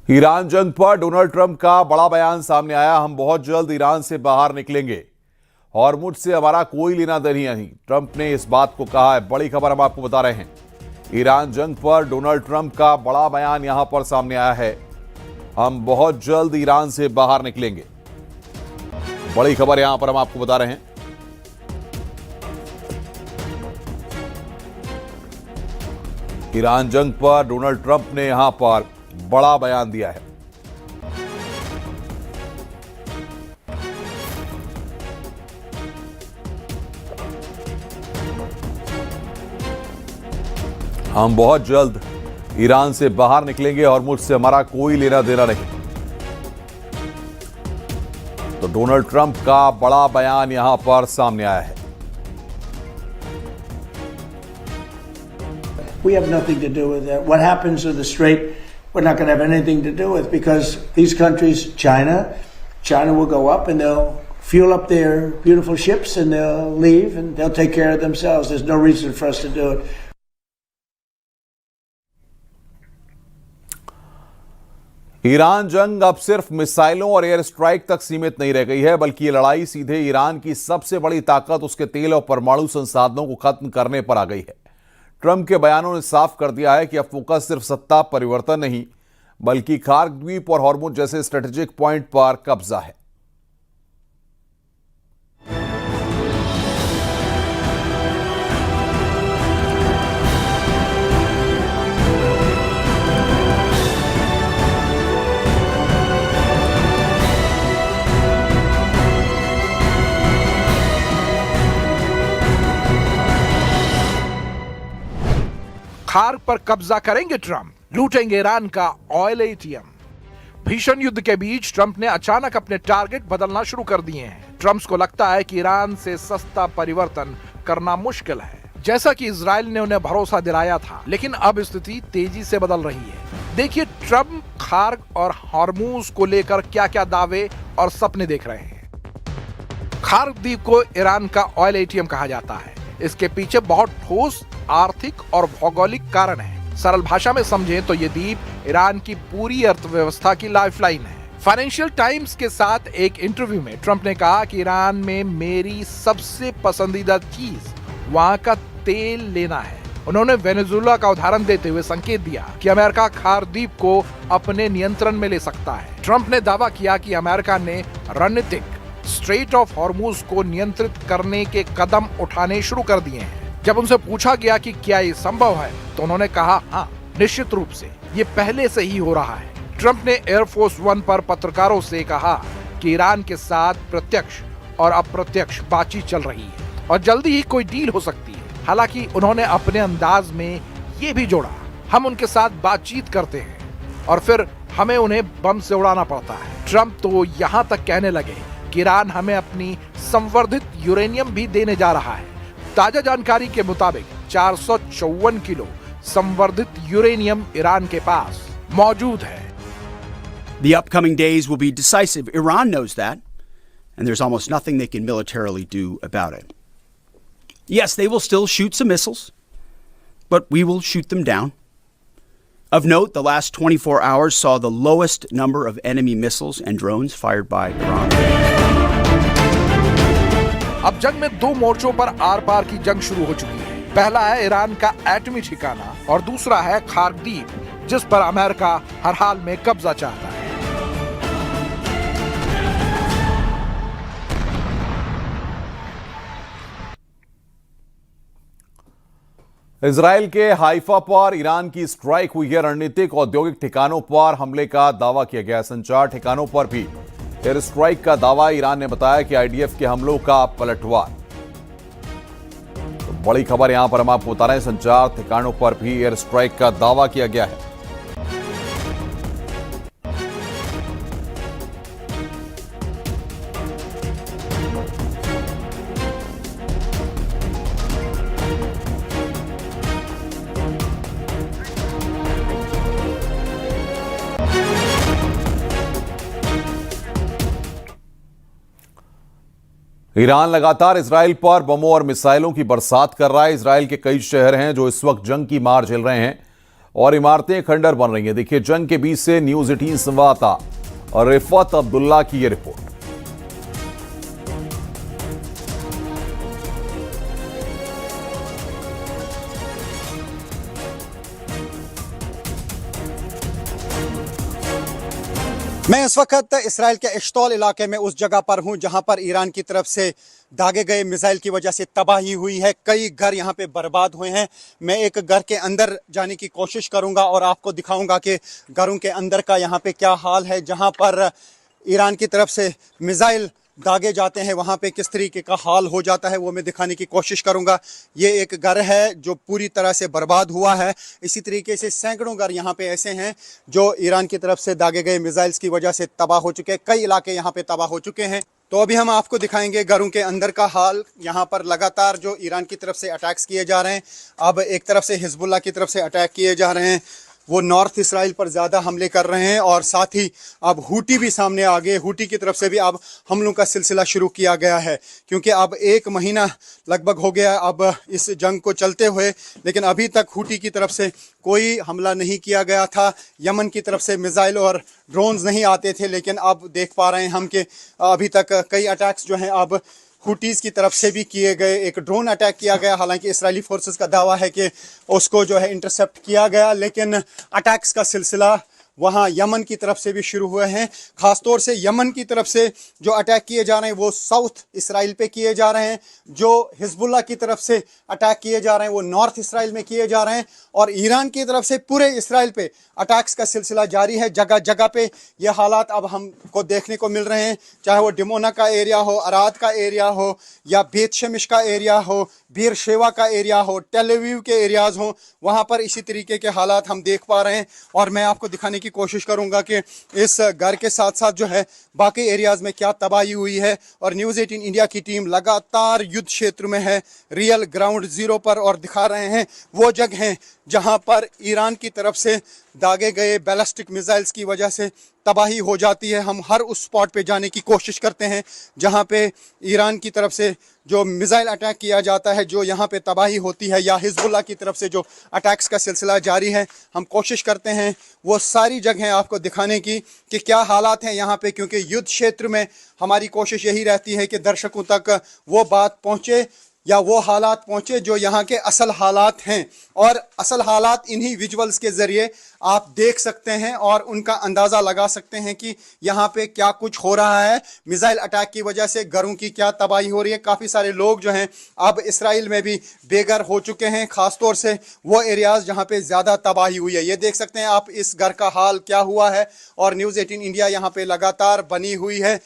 Iran जंग पर Donald Trump का बड़ा बयान सामने आया। हम बहुत जल्द ईरान से बाहर निकलेंगे और मुझसे हमारा कोई लेना देना नहीं, ट्रंप ने इस बात को कहा है। बड़ी खबर हम आपको बता रहे हैं। ईरान जंग पर डोनाल्ड ट्रंप का बड़ा बयान यहां पर सामने आया है। हम बहुत जल्द ईरान से बाहर निकलेंगे। बड़ी खबर यहां पर हम आपको बता रहे हैं। ईरान जंग पर डोनाल्ड ट्रंप ने यहां पर बड़ा बयान दिया है। हम बहुत जल्द ईरान से बाहर निकलेंगे और मुझसे हमारा कोई लेना देना नहीं। तो डोनाल्ड ट्रंप का बड़ा बयान यहां पर सामने आया है। We have nothing to do with that. What happens to the Strait, we're not going to have anything to do with, because these countries, China will go up and they'll fuel up their beautiful ships and they'll leave and they'll take care of themselves. There's no reason for us to do it. Iran जंग अब सिर्फ मिसाइलों और air strike तक सीमित नहीं रह गई है, बल्कि ये लड़ाई सीधे ईरान की सबसे बड़ी ताकत, उसके तेल और परमाणु संसाधनों को खत्म करने पर आ गई है। ट्रंप के बयानों ने साफ कर दिया है कि अब फोकस सिर्फ सत्ता परिवर्तन नहीं, बल्कि खार्क द्वीप और हॉर्मुज जैसे स्ट्रेटेजिक पॉइंट पर कब्जा है। खार्क पर कब्जा करेंगे ट्रंप, लूटेंगे ईरान का ऑयल एटीएम। भीषण युद्ध के बीच ट्रंप ने अचानक अपने टारगेट बदलना शुरू कर दिए हैं। ट्रंप को लगता है कि ईरान से सस्ता परिवर्तन करना मुश्किल है, जैसा कि इजराइल ने उन्हें भरोसा दिलाया था। लेकिन अब स्थिति तेजी से बदल रही है। देखिए ट्रंप खार्क और हॉर्मुज को लेकर क्या क्या दावे और सपने देख रहे हैं। खार्क द्वीप को ईरान का ऑयल एटीएम कहा जाता है। इसके पीछे बहुत ठोस आर्थिक और भौगोलिक कारण है। सरल भाषा में समझें तो ये द्वीप ईरान की पूरी अर्थव्यवस्था की लाइफलाइन है। फाइनेंशियल टाइम्स के साथ एक इंटरव्यू में ट्रंप ने कहा कि ईरान में मेरी सबसे पसंदीदा चीज वहां का तेल लेना है। उन्होंने वेनेजुएला का उदाहरण देते हुए संकेत दिया कि अमेरिका खार्क द्वीप को अपने नियंत्रण में ले सकता है। ट्रंप ने दावा किया कि अमेरिका ने रणनीतिक स्ट्रेट ऑफ हॉर्मुज को नियंत्रित करने के कदम उठाने शुरू कर दिए हैं। जब उनसे पूछा गया कि क्या ये संभव है, तो उन्होंने कहा हाँ, निश्चित रूप से ये पहले से ही हो रहा है। ट्रंप ने एयरफोर्स वन पर पत्रकारों से कहा कि ईरान के साथ प्रत्यक्ष और अप्रत्यक्ष बातचीत चल रही है और जल्दी ही कोई डील हो सकती है। हालांकि उन्होंने अपने अंदाज में ये भी जोड़ा, हम उनके साथ बातचीत करते हैं और फिर हमें उन्हें बम से उड़ाना पड़ता है। ट्रंप तो यहाँ तक कहने लगे कि ईरान हमें अपनी संवर्धित यूरेनियम भी देने जा रहा है। ताजा जानकारी के मुताबिक 454 किलो संवर्धित यूरेनियम ईरान के पास मौजूद है। The upcoming days will be decisive. Iran knows that, and there's almost nothing they can militarily do about it. Yes, they will still shoot some missiles, but we will shoot them down. Of note, the last 24 hours saw the lowest number of enemy missiles and drones fired by Iran. अब जंग में दो मोर्चों पर are पार की जंग शुरू हो चुकी है। पहला है ईरान का एटमी ठिकाना और दूसरा है खार्क द्वीप, जिस पर अमेरिका हर हाल में कब्जा चाहता है। इजराइल के हाइफा पर ईरान की स्ट्राइक हुई है। रणनीतिक औद्योगिक ठिकानों पर हमले का दावा किया गया। संचार ठिकानों पर भी एयर स्ट्राइक का दावा। ईरान ने बताया कि आईडीएफ के हमलों का पलटवार। तो बड़ी खबर यहां पर हम आपको बता रहे हैं। संचार ठिकानों पर भी एयर स्ट्राइक का दावा किया गया है। ईरान लगातार इजराइल पर बमों और मिसाइलों की बरसात कर रहा है। इजराइल के कई शहर हैं जो इस वक्त जंग की मार झेल रहे हैं और इमारतें खंडर बन रही हैं। देखिए, जंग के बीच से न्यूज 18 संवाददाता और रिफत अब्दुल्ला की ये रिपोर्ट। मैं इस वक्त इसराइल के इश्तौल इलाके में उस जगह पर हूं जहां पर ईरान की तरफ से दागे गए मिसाइल की वजह से तबाही हुई है। कई घर यहां पे बर्बाद हुए हैं। मैं एक घर के अंदर जाने की कोशिश करूंगा और आपको दिखाऊंगा कि घरों के अंदर का यहां पे क्या हाल है। जहां पर ईरान की तरफ से मिसाइल दागे जाते हैं वहाँ पे किस तरीके का हाल हो जाता है वो मैं दिखाने की कोशिश करूँगा। ये एक घर है जो पूरी तरह से बर्बाद हुआ है। इसी तरीके से सैकड़ों घर यहाँ पे ऐसे हैं जो ईरान की तरफ से दागे गए मिसाइल्स की वजह से तबाह हो चुके हैं। कई इलाके यहाँ पे तबाह हो चुके हैं। तो अभी हम आपको दिखाएंगे घरों के अंदर का हाल। यहाँ पर लगातार जो ईरान की तरफ से अटैक्स किए जा रहे हैं, अब एक तरफ से हिजबुल्लाह की तरफ से अटैक किए जा रहे हैं, वो नॉर्थ इसराइल पर ज़्यादा हमले कर रहे हैं और साथ ही अब हूटी भी सामने आ गए। हूटी की तरफ से भी अब हमलों का सिलसिला शुरू किया गया है क्योंकि अब 1 महीना लगभग हो गया अब इस जंग को चलते हुए, लेकिन अभी तक हूटी की तरफ से कोई हमला नहीं किया गया था। यमन की तरफ से मिसाइल और ड्रोन्स नहीं आते थे, लेकिन अब देख पा रहे हैं हम कि अभी तक कई अटैक्स जो हैं अब हुटीज़ की तरफ से भी किए गए। एक ड्रोन अटैक किया गया, हालांकि इस्राएली फोर्सेस का दावा है कि उसको जो है इंटरसेप्ट किया गया, लेकिन अटैक्स का सिलसिला वहाँ यमन की तरफ से भी शुरू हुए हैं। ख़ासतौर से यमन की तरफ से जो अटैक किए जा रहे हैं वो साउथ इसराइल पे किए जा रहे हैं। जो हिजबुल्लाह की तरफ से अटैक किए जा रहे हैं वो नॉर्थ इसराइल में किए जा रहे हैं और ईरान की तरफ से पूरे इसराइल पे अटैक्स का सिलसिला जारी है। जगह जगह पे ये हालात अब हमको देखने को मिल रहे हैं, चाहे वो डिमोना का एरिया हो, अराद का एरिया हो या बेत शेमिश का एरिया हो, बीर शेवा का एरिया हो, टेल अवीव के एरियाज़ हों, वहाँ पर इसी तरीके के हालात हम देख पा रहे हैं। और मैं आपको दिखाने की कोशिश करूंगा कि इस घर के साथ साथ जो है बाकी एरियाज़ में क्या तबाही हुई है। और न्यूज़ 18 इंडिया की टीम लगातार युद्ध क्षेत्र में है, रियल ग्राउंड ज़ीरो पर, और दिखा रहे हैं वो जगह हैं जहां पर ईरान की तरफ से दागे गए बैलिस्टिक मिसाइल्स की वजह से तबाही हो जाती है। हम हर उस स्पॉट पे जाने की कोशिश करते हैं जहां पे ईरान की तरफ से जो मिसाइल अटैक किया जाता है, जो यहाँ पे तबाही होती है, या हिजबुल्लाह की तरफ से जो अटैक्स का सिलसिला जारी है। हम कोशिश करते हैं वो सारी जगहें आपको दिखाने की कि क्या हालात हैं यहाँ पे, क्योंकि युद्ध क्षेत्र में हमारी कोशिश यही रहती है कि दर्शकों तक वो बात पहुँचे या वो हालात पहुँचे जो यहाँ के असल हालात हैं। और असल हालात इन्हीं विजुअल्स के ज़रिए आप देख सकते हैं और उनका अंदाज़ा लगा सकते हैं कि यहाँ पे क्या कुछ हो रहा है। मिसाइल अटैक की वजह से घरों की क्या तबाही हो रही है। काफ़ी सारे लोग जो हैं अब इसराइल में भी बेघर हो चुके हैं, ख़ासतौर से वो एरियाज़ जहाँ पे ज़्यादा तबाही हुई है। ये देख सकते हैं आप इस घर का हाल क्या हुआ है और न्यूज़ 18 इंडिया यहाँ पे लगातार बनी हुई है।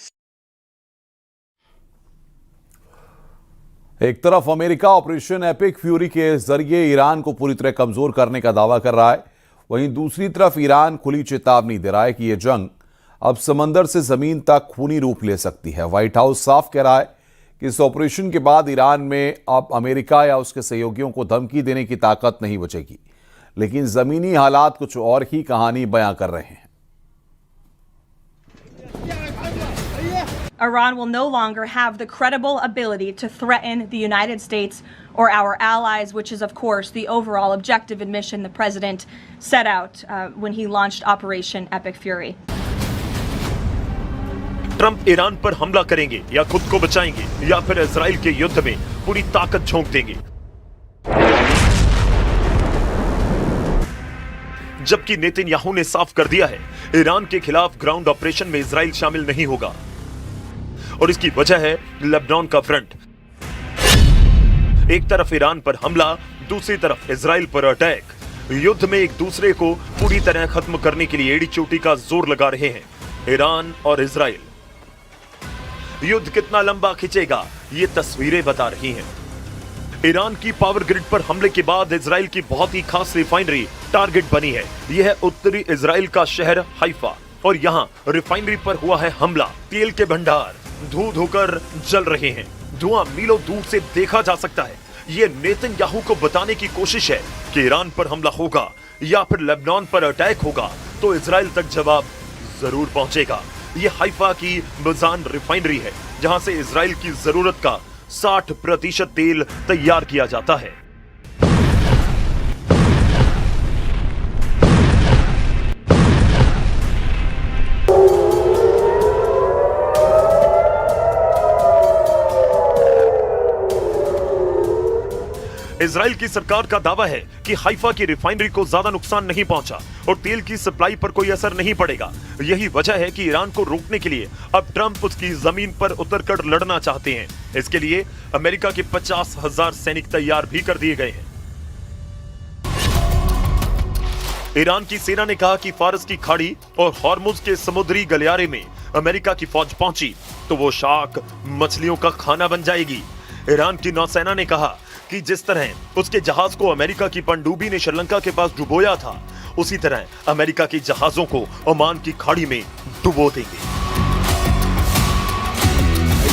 एक तरफ अमेरिका ऑपरेशन एपिक फ्यूरी के जरिए ईरान को पूरी तरह कमजोर करने का दावा कर रहा है, वहीं दूसरी तरफ ईरान खुली चेतावनी दे रहा है कि यह जंग अब समंदर से जमीन तक खूनी रूप ले सकती है। व्हाइट हाउस साफ कह रहा है कि इस ऑपरेशन के बाद ईरान में अब अमेरिका या उसके सहयोगियों को धमकी देने की ताकत नहीं बचेगी, लेकिन जमीनी हालात कुछ और ही कहानी बयां कर रहे हैं। Iran will no longer have the credible ability to threaten the United States or our allies, which is, of course, the overall objective and mission the president set out when he launched Operation Epic Fury. Trump Iran पर हमला करेंगे या खुद को बचाएंगे या फिर Israel के युद्ध में पूरी ताकत झोंक देंगे। जबकि नेतन्याहू ने साफ कर दिया है ईरान के खिलाफ ग्राउंड ऑपरेशन में इजराइल शामिल नहीं होगा और इसकी वजह है लेबनान का फ्रंट। एक तरफ ईरान पर हमला, दूसरी तरफ इजराइल पर अटैक। युद्ध में एक दूसरे को पूरी तरह खत्म करने के लिए एड़ी चोटी का जोर लगा रहे हैं ईरान और इजराइल। युद्ध कितना लंबा खिंचेगा ये तस्वीरें बता रही हैं। ईरान की पावर ग्रिड पर हमले के बाद इजराइल की बहुत ही खास रिफाइनरी टारगेट बनी है। यह है उत्तरी इजराइल का शहर हाइफा और यहां रिफाइनरी पर हुआ है हमला। तेल के भंडार धू धोकर जल रहे हैं, धुआं मीलों दूर से देखा जा सकता है। ये नेतन्याहू को बताने की कोशिश है कि ईरान पर हमला होगा या फिर लेबनान पर अटैक होगा तो इजराइल तक जवाब जरूर पहुंचेगा। ये हाइफा की मजान रिफाइनरी है जहां से इजराइल की जरूरत का 60% तेल तैयार किया जाता है। इजराइल की सरकार का दावा है कि हाइफा की रिफाइनरी को ज्यादा नुकसान नहीं पहुंचा और तेल की सप्लाई पर कोई असर नहीं पड़ेगा। यही वजह है कि ईरान को रोकने के लिए अब ट्रंप उसकी जमीन पर उतरकर लड़ना चाहते हैं। इसके लिए अमेरिका के 50,000 सैनिक तैयार भी कर दिए गए हैं। ईरान की सेना ने कहा कि फारस की खाड़ी और हॉर्मुज के समुद्री गलियारे में अमेरिका की फौज पहुंची तो वो शार्क मछलियों का खाना बन जाएगी। ईरान की नौसेना ने कहा कि जिस तरह उसके जहाज को अमेरिका की पनडुब्बी ने श्रीलंका के पास डुबोया था, उसी तरह अमेरिका के जहाजों को ओमान की खाड़ी में डुबो देंगे।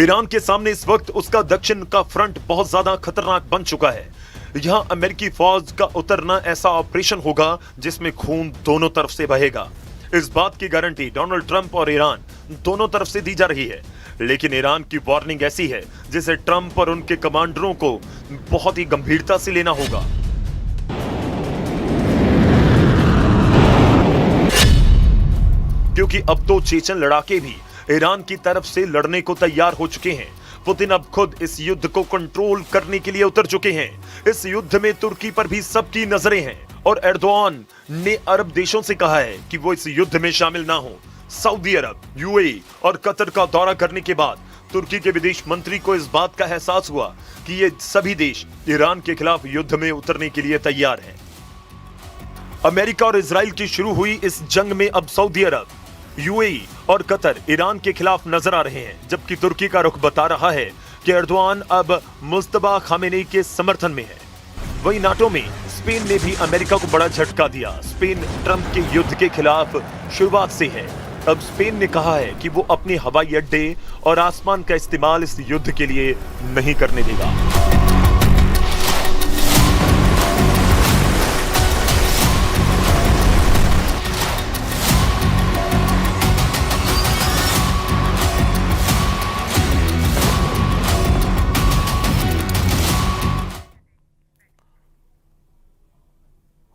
ईरान के सामने इस वक्त उसका दक्षिण का फ्रंट बहुत ज्यादा खतरनाक बन चुका है। यहां अमेरिकी फौज का उतरना ऐसा ऑपरेशन होगा जिसमें खून दोनों तरफ से बहेगा। इस बात की गारंटी डोनाल्ड ट्रंप और ईरान दोनों तरफ से दी जा रही है, लेकिन ईरान की वार्निंग ऐसी है जिसे ट्रंप और उनके कमांडरों को बहुत ही गंभीरता से लेना होगा। क्योंकि अब तो चेचन लड़ाके भी ईरान की तरफ से लड़ने को तैयार हो चुके हैं। पुतिन अब खुद इस युद्ध को कंट्रोल करने के लिए उतर चुके हैं। इस युद्ध में तुर्की पर भी सबकी नजरें हैं और एर्दोआन ने अरब देशों से कहा है कि वो इस युद्ध में शामिल ना हो। सऊदी अरब, यूएई और कतर का दौरा करने के बाद तुर्की के विदेश मंत्री को इस बात का एहसास हुआ कि ये सभी देश ईरान के खिलाफ युद्ध में उतरने के लिए तैयार हैं। अमेरिका और इजराइल की शुरू हुई इस जंग में अब सऊदी अरब, यूएई और कतर ईरान के खिलाफ नजर आ रहे हैं, जबकि तुर्की का रुख बता रहा है कि एर्दोआन अब मुस्तफा खामेनी के समर्थन में है। वहीं नाटो में स्पेन ने भी अमेरिका को बड़ा झटका दिया। स्पेन ट्रंप के युद्ध के खिलाफ शुरुआत से है। अब स्पेन ने कहा है कि वो अपने हवाई अड्डे और आसमान का इस्तेमाल इस युद्ध के लिए नहीं करने देगा।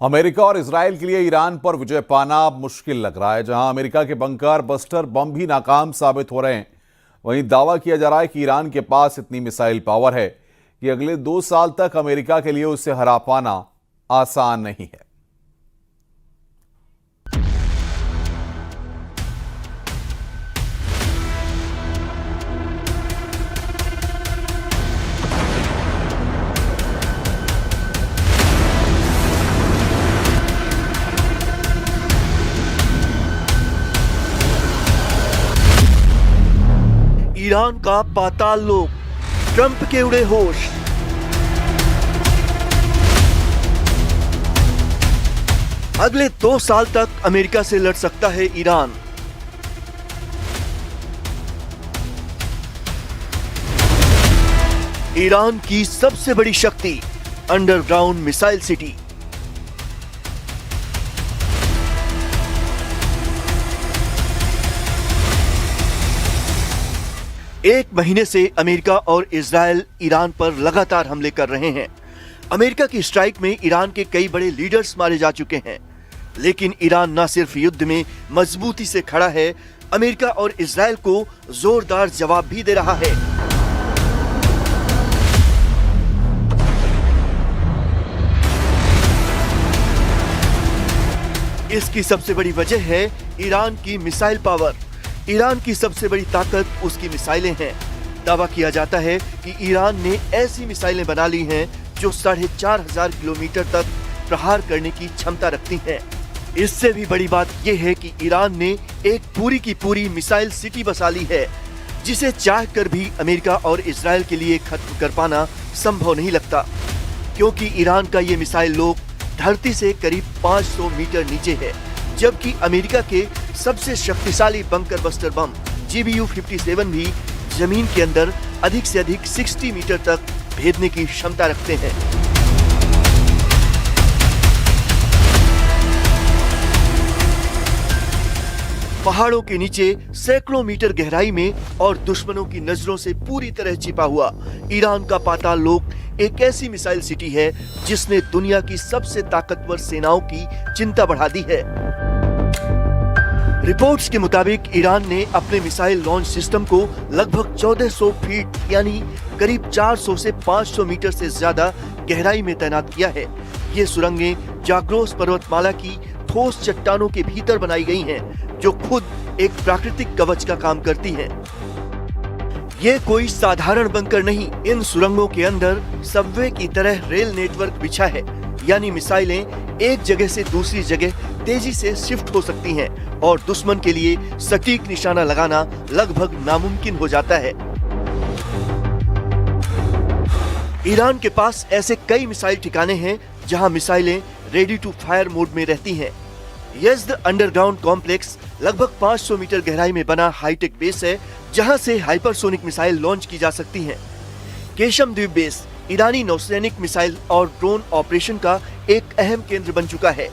अमेरिका और इजराइल के लिए ईरान पर विजय पाना मुश्किल लग रहा है। जहां अमेरिका के बंकर बस्टर बम भी नाकाम साबित हो रहे हैं, वहीं दावा किया जा रहा है कि ईरान के पास इतनी मिसाइल पावर है कि अगले 2 साल तक अमेरिका के लिए उसे हरा पाना आसान नहीं है। ईरान का पाताल लोक, ट्रंप के उड़े होश। अगले 2 साल तक अमेरिका से लड़ सकता है ईरान। ईरान की सबसे बड़ी शक्ति, अंडरग्राउंड मिसाइल सिटी। एक महीने से अमेरिका और इजराइल ईरान पर लगातार हमले कर रहे हैं। अमेरिका की स्ट्राइक में ईरान के कई बड़े लीडर्स मारे जा चुके हैं, लेकिन ईरान न सिर्फ युद्ध में मजबूती से खड़ा है, अमेरिका और इजराइल को जोरदार जवाब भी दे रहा है। इसकी सबसे बड़ी वजह है ईरान की मिसाइल पावर। ईरान की सबसे बड़ी ताकत उसकी मिसाइलें हैं। दावा किया जाता है कि ईरान ने ऐसी मिसाइलें बना ली हैं जो 4,500 किलोमीटर तक प्रहार करने की क्षमता रखती हैं। इससे भी बड़ी बात यह है कि ईरान ने एक पूरी की पूरी मिसाइल सिटी बसा ली है, जिसे चाहकर भी अमेरिका और इजराइल के लिए खत्म कर पाना संभव नहीं लगता, क्योंकि ईरान का ये मिसाइल लोक धरती से करीब 500 मीटर नीचे है, जबकि अमेरिका के सबसे शक्तिशाली बंकर बस्टर बम GBU-57 भी जमीन के अंदर अधिक से अधिक 60 मीटर तक भेदने की क्षमता रखते हैं। पहाड़ों के नीचे सैकड़ों मीटर गहराई में और दुश्मनों की नजरों से पूरी तरह छिपा हुआ ईरान का पाताल लोक एक ऐसी मिसाइल सिटी है जिसने दुनिया की सबसे ताकतवर सेनाओं की चिंता बढ़ा दी है। रिपोर्ट्स के मुताबिक ईरान ने अपने मिसाइल लॉन्च सिस्टम को लगभग 1400 फीट यानी करीब 400 से 500 मीटर से ज्यादा गहराई में तैनात किया है। ये सुरंगें जाग्रोस पर्वतमाला की ठोस चट्टानों के भीतर बनाई गई हैं, जो खुद एक प्राकृतिक कवच का काम करती हैं। ये कोई साधारण बंकर नहीं, इन सुरंगों के अंदर सबवे की तरह रेल नेटवर्क बिछा है, यानी मिसाइलें एक जगह से दूसरी जगह तेजी से शिफ्ट हो सकती हैं और दुश्मन के लिए सटीक निशाना लगाना लगभग नामुमकिन हो जाता है। ईरान के पास ऐसे कई मिसाइल ठिकाने हैं जहां मिसाइलें रेडी टू फायर मोड में रहती हैं। यज़्द अंडरग्राउंड कॉम्प्लेक्स लगभग 500 मीटर गहराई में बना हाईटेक बेस है, जहां से हाइपरसोनिक मिसाइल लॉन्च की जा सकती हैं। केशम द्वीप बेस ईरानी नौसैनिक मिसाइल और ड्रोन ऑपरेशन का एक अहम केंद्र बन चुका है।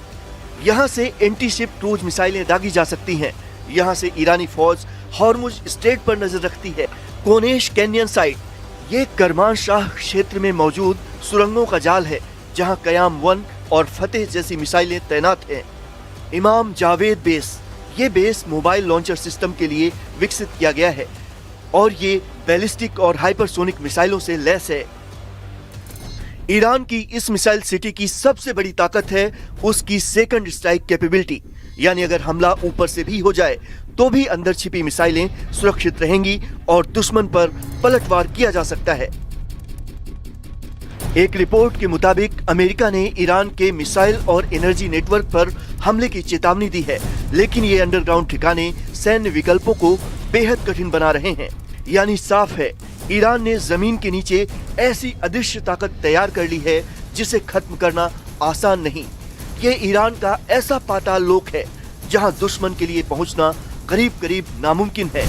यहाँ से एंटी शिप क्रूज मिसाइलें दागी जा सकती हैं। यहाँ से ईरानी फौज हॉर्मुज स्ट्रेट पर नजर रखती है। कोनेश कैनियन साइट ये करमानशाह क्षेत्र में मौजूद सुरंगों का जाल है, जहाँ कयाम 1 और फतेह जैसी मिसाइलें तैनात हैं। इमाम जावेद बेस ये बेस मोबाइल लॉन्चर सिस्टम के लिए विकसित किया गया है और ये बैलिस्टिक और हाइपरसोनिक मिसाइलों से लैस है। ईरान की इस मिसाइल सिटी की सबसे बड़ी ताकत है उसकी सेकंड स्ट्राइक कैपेबिलिटी, यानी अगर हमला ऊपर से भी हो जाए तो भी अंदर छिपी मिसाइलें सुरक्षित रहेंगी और दुश्मन पर पलटवार किया जा सकता है। एक रिपोर्ट के मुताबिक अमेरिका ने ईरान के मिसाइल और एनर्जी नेटवर्क पर हमले की चेतावनी दी है, लेकिन ये अंडरग्राउंड ठिकाने सैन्य विकल्पों को बेहद कठिन बना रहे हैं। यानी साफ है, ईरान ने जमीन के नीचे ऐसी अदृश्य ताकत तैयार कर ली है जिसे खत्म करना आसान नहीं। ये ईरान का ऐसा पाताल लोक है जहां दुश्मन के लिए पहुंचना करीब करीब नामुमकिन है।